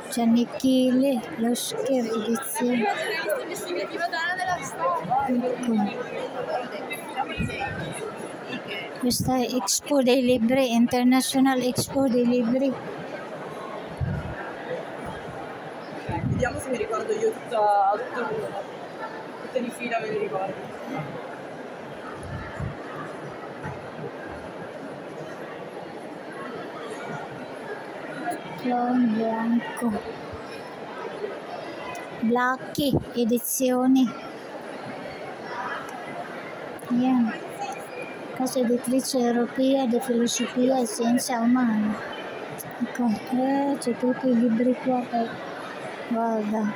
Giannichile, lo scherzo edizione. Ecco. Questa è Expo dei Libri, International Expo dei Libri. Vediamo se mi ricordo io tutte di fila, me le ricordo. Clown bianco. Blackie, edizioni. Yan. Casa editrice europea di filosofia e scienza umana. Ecco, c'è tutti i libri qua. Guarda.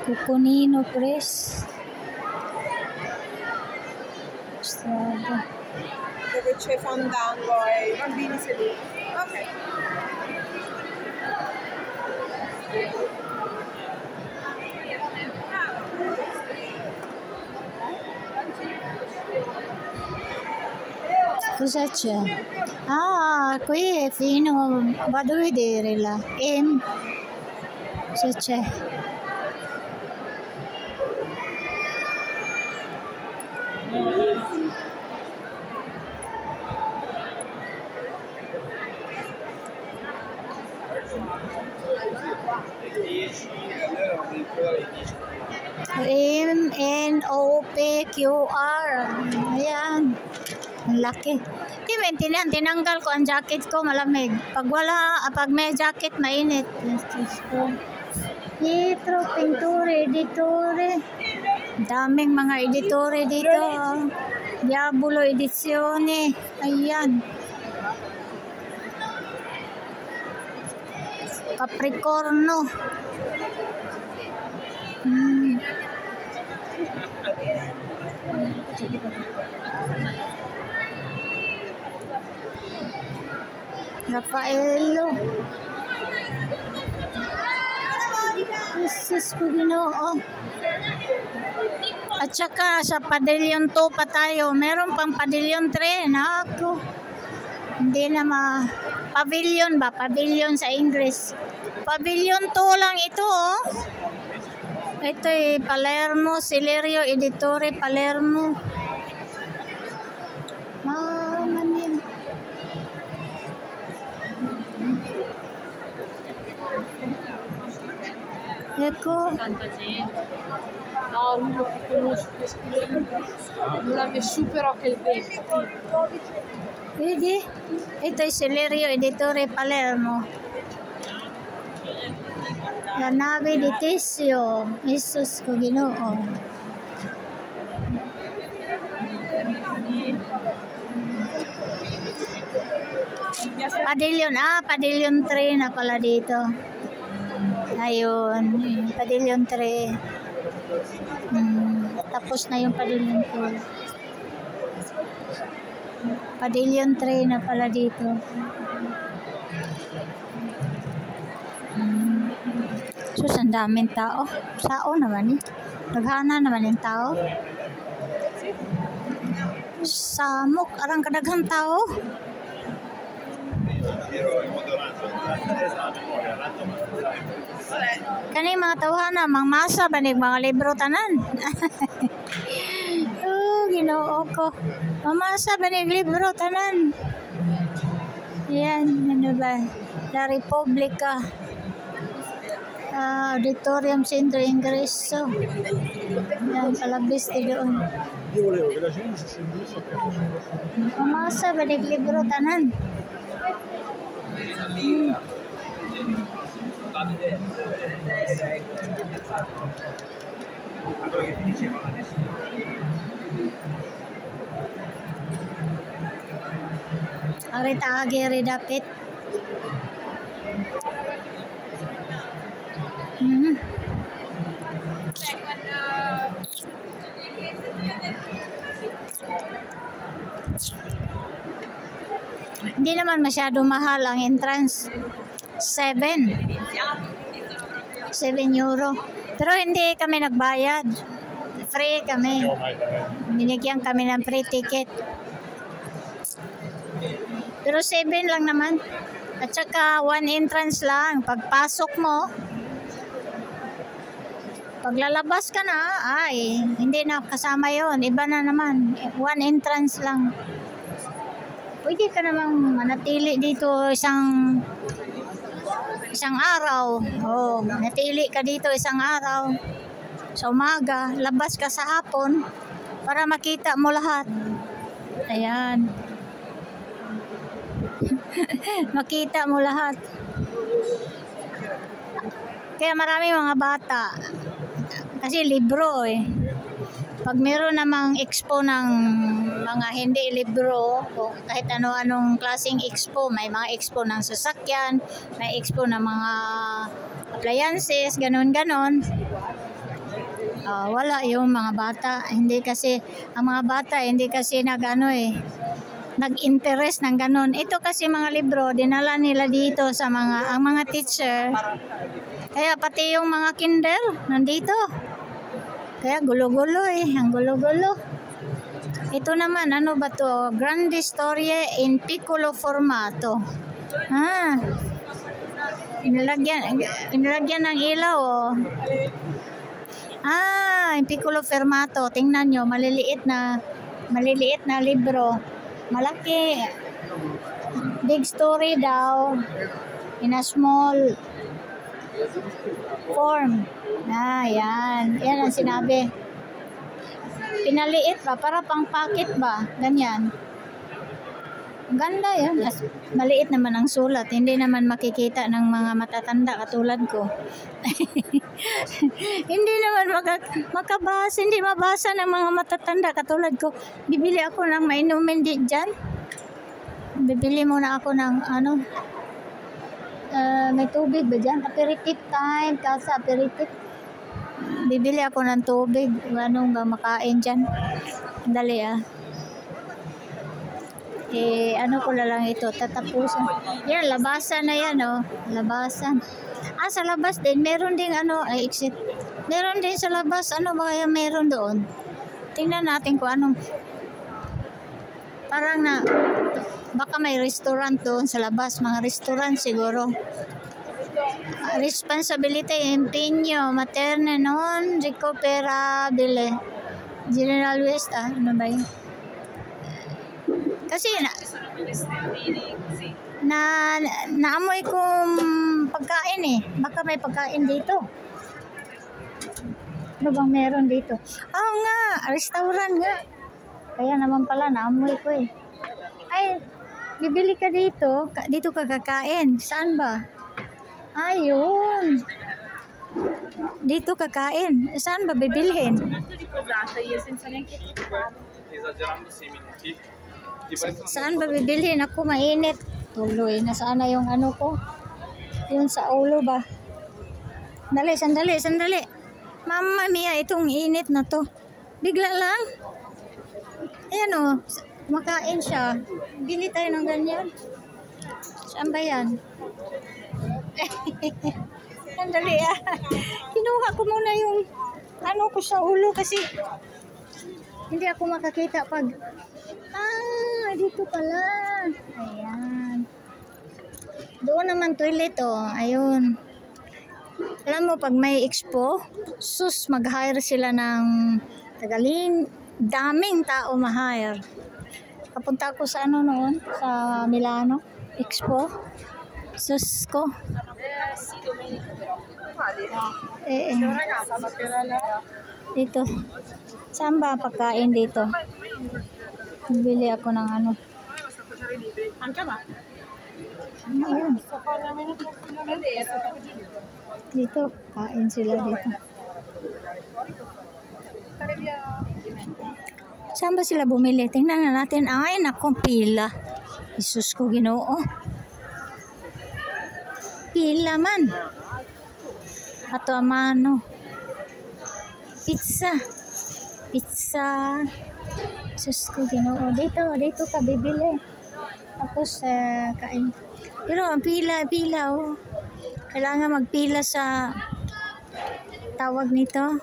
Coconino Press. Strada. Dove c'è Fandango e i bambini seduti. Ok. Cosa c'è? Ah, qui è fino... Vado a vedere là. Se c'è. MNOPQR. Ayan. Ang laki. Tinanggal ko ang jacket ko, malamig. Pag may jacket, mainit. Pietro, Pintore, Editore. Daming mga editore dito. Diabolo Edizione. Ayan. Capricorno. Raffaello. Jesus ko Ginoo. At saka sa Pavilion 2 pa tayo. Meron pang Pavilion 3. Naku. Hindi na Pavilion ba? Pavilion sa English. Pavilion 2 lang ito, oh. Ito ay Palermo, Celerio Editore Palermo. Manin. Ecco. No, lui lo conosco questo libro. Non l'ha messo però che il vento. Vedi? Ito ay Celerio Editore Palermo. La nave di Tessio. Jesus ko Ginoo. Pavilion 3 na pala dito. Ayun, Pavilion 3. Tapos na yung Pavilion 2. Pavilion 3 na pala dito. Sus, ang daming tao. Sao naman eh. Naghana naman yung tao. Samok, arang kadaghang tao. Kani mga tawhana, mangmasa ba mga libro tanan? Oh, Ginoo ko. Mamasa ba libro tanan? Yan, ano ba? La Repubblica. Auditorium Centro Ingresso. Yan, palabis doon. Mamasa ba libro tanan? Arita agere dapit. Hindi naman masyado mahal ang entrance. 7 euro. Pero hindi kami nagbayad. Free kami. Binigyan kami ng free ticket. Pero 7 lang naman. At saka 1 entrance lang. Pagpasok mo, paglalabas ka na, ay, hindi na kasama yon. Iba na naman. 1 entrance lang. Pwede ka namang manatili dito isang araw. Oh, manatili ka dito isang araw. Sa umaga, labas ka sa hapon para makita mo lahat. Ayan. Makita mo lahat. Kaya marami mga bata. Kasi libro eh. Pag meron namang expo ng mga hindi libro, o kahit ano-anong klaseng expo, may mga expo ng sasakyan, may expo ng mga appliances, ganon-ganon. Wala yung mga bata. Hindi kasi, ang mga bata, hindi kasi nag-interest ng ganon. Ito kasi mga libro, dinala nila dito sa ang mga teacher. Kaya pati yung mga kinder, nandito. Kaya gulo-gulo eh, ang gulo-gulo. Ito naman, ano ba to? Grande Storie in piccolo formato. Inilagyan ng ilaw oh. In piccolo formato. Tingnan nyo, maliliit na libro. Malaki. Big story daw. In a small form. Yan. Yan ang sinabi. Pinaliit ba? Para pang packet ba? Ganyan. Ganda yan. Maliit naman ang sulat. Hindi naman makikita ng mga matatanda katulad ko. Hindi naman makabasa. Hindi mabasa ng mga matatanda katulad ko. Bibili ako ng mainumin dyan. Bibili muna ako ng may tubig ba dyan? Aperitif time. Kasi aperitif. Bibili ako ng tubig. Anong ba makain dyan? Dali ano ko na lang ito. Tatapusan. Yan, labasan na yan Labasan. Sa labas din. Meron ding exit. Meron din sa labas. Ano ba kaya meron doon? Tingnan natin kung anong. Parang baka may restaurant doon sa labas. Mga restaurant siguro. Responsability impegno materne non recuperabile. General West ano ba yun? Kasi naamoy kong pagkain eh. Baka may pagkain dito. Ano bang meron dito? Nga, restaurant nga. Kaya naman pala naamoy ko eh. Ay, bibili ka dito. Dito ka kakain. Saan ba? Ayun. Dito kakain. Saan ba bibilhin? Saan ba bibilhin? Ako mainit. Tuloy. Nasaan na yung ano ko? Yung sa ulo ba? Sandali. Mama mia, itong init na to. Bigla lang. Ayan makain siya. Bili tayo ng ganyan. Saan ba yan? Sandali Kinuha ko muna yung ko sa ulo kasi hindi ako makakita pag dito pala. Ayan. Doon naman toilet ayun. Alam mo pag may expo, mag-hire sila ng daming tao ma-hire. Kapunta ako sa noon, sa Milano, expo. Ko. Dito. Saan ba pagkain dito? Bili ako ng Ayun. Dito. Kain sila dito. Saan ba sila bumili? Tingnan na natin. Ay, naku, pila. Isus ko, Ginoo. Pila man. Ato amano. Pizza. Sus ko, Ginoo. Dito ka bibili. Tapos kain. Pero ang pila Kailangan magpila sa tawag nito.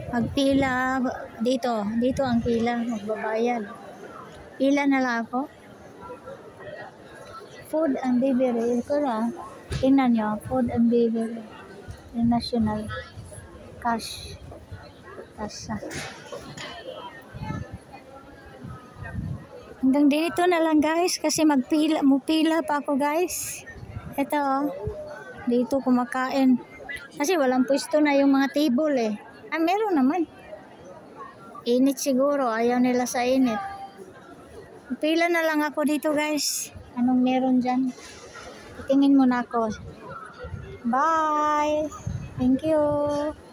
Magpila dito ang pila, magbabayad. Pila na lang ako. Food and beverage. Ito na. Tingnan nyo. Food and beverage. National. Cash. Kasa. Hanggang dito na lang guys. Kasi mupila pa ako guys. Ito oh. Dito kumakain. Kasi walang pwesto na yung mga table eh. Ah, meron naman. Init siguro. Ayaw nila sa init. Pila na lang ako dito guys. Anong meron dyan? Tingin muna ako. Bye! Thank you!